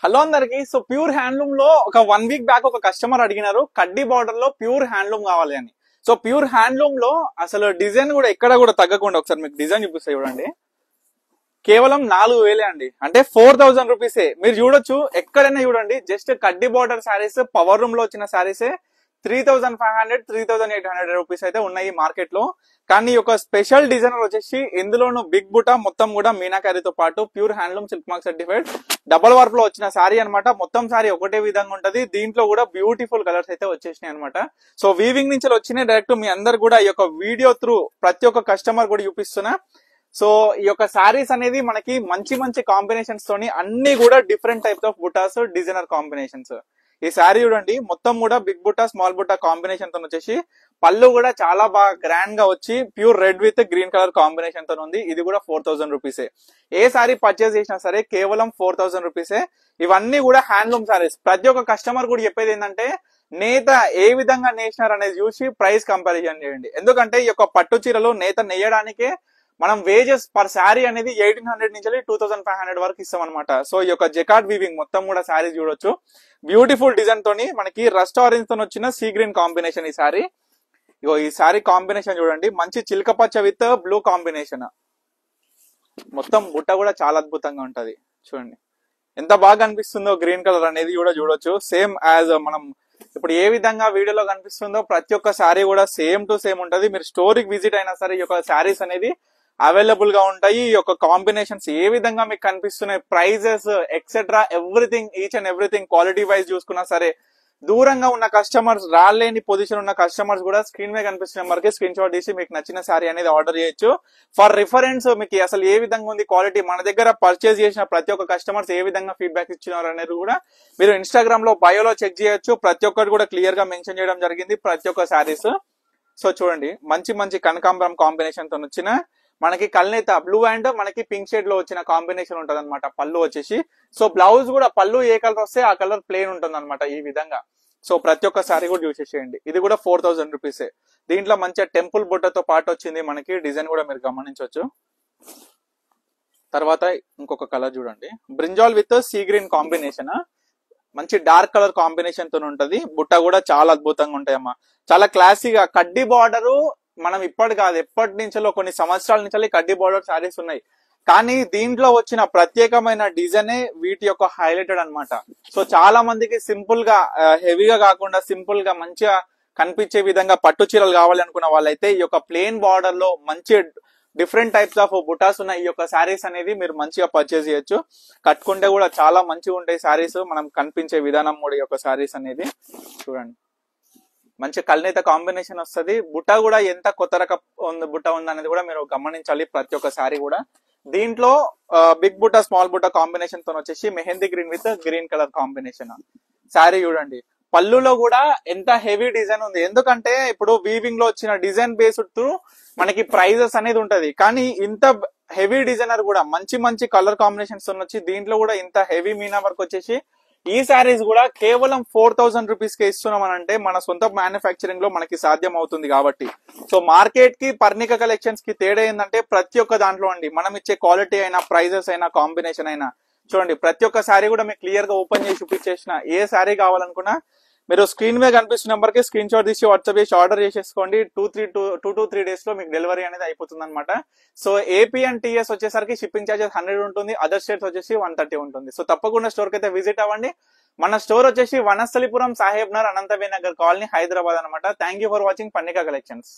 Hello అందరికి. So pure handloom లో ఒక 1 వీక్ బ్యాక్ ఒక కస్టమర్ అడిగినారు కడ్డీ బార్డర్ లో ప్యూర్ హ్యాండ్లూమ్ కావాలి అని. సో ప్యూర్ హ్యాండ్లూమ్ లో అసలు డిజైన్ కూడా ఎక్కడ కూడా తగ్గకుండా ఒకసారి మీకు డిజైన్ చూపిస్తా చూడండి. కేవలం 4,000 అండి, అంటే 4,000 రూపీసే. మీరు చూడొచ్చు ఎక్కడైనా చూడండి, జస్ట్ కడ్డీ బార్డర్ శారీస్ పవర్ రూమ్ లో వచ్చిన శారీసే 3,500 3,800 రూపీస్ అయితే ఉన్నాయి మార్కెట్ లో. కానీ ఒక స్పెషల్ డిజైనర్ వచ్చేసి ఇందులోను బిగ్ బుటా మొత్తం కూడా మీనాకారితో పాటు pure handloom silk mark certified double work లో వచ్చిన శారీ అనమాట. మొత్తం శారీ ఒకటే విధంగా ఉంటది. దీంట్లో కూడా బ్యూటిఫుల్ కలర్స్ అయితే వచ్చేసినాయి అనమాట. సో వీవింగ్ నుంచి వచ్చినాయి డైరెక్ట్ మీ అందరు కూడా ఈ యొక్క వీడియో త్రూ ప్రతి ఒక్క కస్టమర్ కూడా చూపిస్తున్నా. సో ఈ యొక్క శారీస్ అనేది మనకి మంచి మంచి కాంబినేషన్స్ తోని అన్ని కూడా different types of butas designer combinations. ఈ శారీ చూడండి మొత్తం కూడా big buta small buta combination తో వచ్చేసి పళ్ళు కూడా చాలా బాగా గ్రాండ్ గా వచ్చి pure red with green colour combination తో ఉంది. ఇది కూడా 4,000 రూపీసే. ఏ శారీ పర్చేస్ చేసినా సరే కేవలం 4,000 రూపీసే. ఇవన్నీ కూడా హ్యాండ్లూమ్ శారీస్. ప్రతి ఒక్క కస్టమర్ కూడా చెప్పేది ఏంటంటే నేత ఏ విధంగా నేసినారు అనేది చూసి ప్రైస్ కంపారిజన్ చేయండి. ఎందుకంటే ఈ యొక్క పట్టు చీరలు నేత నేయడానికే మనం వేజెస్ పర్ శారీ అనేది 1,800 నుంచి 2,500 వరకు ఇస్తాం అనమాట. సో ఈ యొక్క జెకార్డ్ వీవింగ్ మొత్తం కూడా శారీ చూడొచ్చు. బ్యూటిఫుల్ డిజైన్ తోని మనకి రస్ట్ ఆరెంజ్ తో వచ్చిన సీ గ్రీన్ కాంబినేషన్ ఈ శారీ. ఇగో ఈ శారీ కాంబినేషన్ చూడండి, మంచి చిలక పచ్చ విత్ బ్లూ కాంబినేషన్. మొత్తం బుట్ట కూడా చాలా అద్భుతంగా ఉంటది. చూడండి ఎంత బాగా అనిపిస్తుందో, గ్రీన్ కలర్ అనేది కూడా చూడొచ్చు. సేమ్ యాజ్ మనం ఇప్పుడు ఏ విధంగా వీడియోలో కనిపిస్తుందో ప్రతి ఒక్క శారీ కూడా సేమ్ టు సేమ్ ఉంటది. మీరు స్టోరీకి విజిట్ అయినా సరే ఈ యొక్క శారీస్ అనేది అవైలబుల్ గా ఉంటాయి. ఈ యొక్క కాంబినేషన్స్ ఏ విధంగా మీకు కనిపిస్తున్నాయి, prices etcetera everything, each and everything quality wise చూసుకున్నా సరే దూరంగా ఉన్న కస్టమర్స్, రాలేని పొజిషన్ ఉన్న కస్టమర్స్ కూడా స్క్రీన్ మీద కనిపిస్తున్న నెంబర్కి స్క్రీన్ షాట్ తీసి మీకు నచ్చిన శారీ అనేది ఆర్డర్ చేయొచ్చు. ఫర్ రిఫరెన్స్ మీకు అసలు ఏ విధంగా ఉంది క్వాలిటీ, మన దగ్గర పర్చేస్ చేసిన ప్రతి ఒక్క కస్టమర్స్ ఏ విధంగా ఫీడ్బ్యాక్ ఇచ్చినారు అనేది కూడా మీరు ఇన్స్టాగ్రామ్ లో బయోలో చెక్ చేయొచ్చు. ప్రతి ఒక్కటి కూడా క్లియర్ గా మెన్షన్ చేయడం జరిగింది ప్రతి ఒక్క శారీస్. సో చూడండి మంచి మంచి కనకాంబరం కాంబినేషన్ తో వచ్చిన మనకి కల్నేత బ్లూ అండ్ మనకి పింక్ షేడ్ లో వచ్చిన కాంబినేషన్ ఉంటది అనమాట పళ్ళు వచ్చేసి. సో బ్లౌజ్ కూడా పళ్ళు ఏ కలర్ వస్తే ఆ కలర్ ప్లేన్ ఉంటుంది అనమాట ఈ విధంగా. సో ప్రతి ఒక్క సారీ కూడా చూసేసేయండి. ఇది కూడా 4,000 రూపీసే. దీంట్లో మంచిగా టెంపుల్ బుట్టతో పాటు వచ్చింది మనకి డిజైన్ కూడా మీరు గమనించవచ్చు. తర్వాత ఇంకొక కలర్ చూడండి, brinjal with sea green combination, మంచి డార్క్ కలర్ కాంబినేషన్ తో ఉంటది. బుట్ట కూడా చాలా అద్భుతంగా ఉంటాయమ్మా, చాలా క్లాసీగా. కడ్డీ బార్డర్ మనం ఇప్పటి కాదు ఎప్పటి నుంచో కొన్ని సంవత్సరాల నుంచి కడ్డీ బార్డర్ శారీస్ ఉన్నాయి. కానీ దీంట్లో వచ్చిన ప్రత్యేకమైన డిజైనే వీటి యొక్క హైలైటెడ్ అనమాట. సో చాలా మందికి సింపుల్ గా హెవీగా కాకుండా సింపుల్ గా మంచిగా కనిపించే విధంగా పట్టు చీరలు కావాలి అనుకున్న వాళ్ళైతే ఈ యొక్క ప్లెయిన్ బార్డర్ లో మంచి డిఫరెంట్ టైప్స్ ఆఫ్ బుటాస్ ఉన్న ఈ యొక్క శారీస్ అనేది మీరు మంచిగా పర్చేస్ చేయొచ్చు. కట్టుకుంటే కూడా చాలా మంచిగా ఉంటాయి శారీస్. మనం కనిపించే విధానం కూడా ఈ యొక్క శారీస్ అనేది చూడండి మంచి కల్నేత కాంబినేషన్ వస్తుంది. బుట్ట కూడా ఎంత కొత్త రకం బుట్ట ఉంది అనేది కూడా మీరు గమనించాలి ప్రతి ఒక్క శారీ కూడా. దీంట్లో బిగ్ బుట్ట స్మాల్ బుట్ట కాంబినేషన్ తో వచ్చేసి mehndi green with green colour combination sari చూడండి. పళ్ళులో కూడా ఎంత హెవీ డిజైన్ ఉంది. ఎందుకంటే ఇప్పుడు వీవింగ్ లో వచ్చిన డిజైన్ బేస్డ్ త్రూ మనకి ప్రైజెస్ అనేది ఉంటది. కానీ ఇంత హెవీ డిజైనర్ కూడా మంచి మంచి కలర్ కాంబినేషన్స్ వచ్చి దీంట్లో కూడా ఇంత హెవీ మీనా వర్క్ వచ్చేసి ఈ శారీస్ కూడా కేవలం 4,000 రూపీస్ కే ఇస్తున్నాం అని అంటే మన సొంత మ్యానుఫ్యాక్చరింగ్ లో మనకి సాధ్యం అవుతుంది కాబట్టి. సో మార్కెట్ కి పర్ణిక కలెక్షన్స్ కి తేడా ఏంటంటే ప్రతి ఒక్క దాంట్లో అండి మనం ఇచ్చే క్వాలిటీ అయినా ప్రైజెస్ అయినా కాంబినేషన్ అయినా చూడండి. ప్రతి ఒక్క శారీ కూడా మీకు క్లియర్ గా ఓపెన్ చేసి చూపించేసిన ఏ శారీ కావాలనుకున్నా మీరు స్క్రీన్ మీద కనిపిస్తున్న నెంబర్ కి స్క్రీన్ షాట్ తీసి వాట్సాప్ చేసి ఆర్డర్ చేసేసుకోండి. 2 to 3 డేస్ లో మీకు డెలివరీ అనేది అయిపోతుంది అనమాట. సో ఏపీ అండ్ టీఎస్ వచ్చేసరికి షిప్పింగ్ ఛార్జెస్ 100 ఉంటుంది, అదర్ స్టేట్స్ వచ్చేసి 130 ఉంటుంది. సో తప్పకుండా స్టోర్ కి అయితే విజిట్ అవ్వండి. మన స్టోర్ వచ్చేసి వనస్థలిపురం, సాహెబ్ నగర్, అనంతవేనగర్ కాలనీ, హైదరాబాద్ అనమాట. Thank you for watching Parnika collections.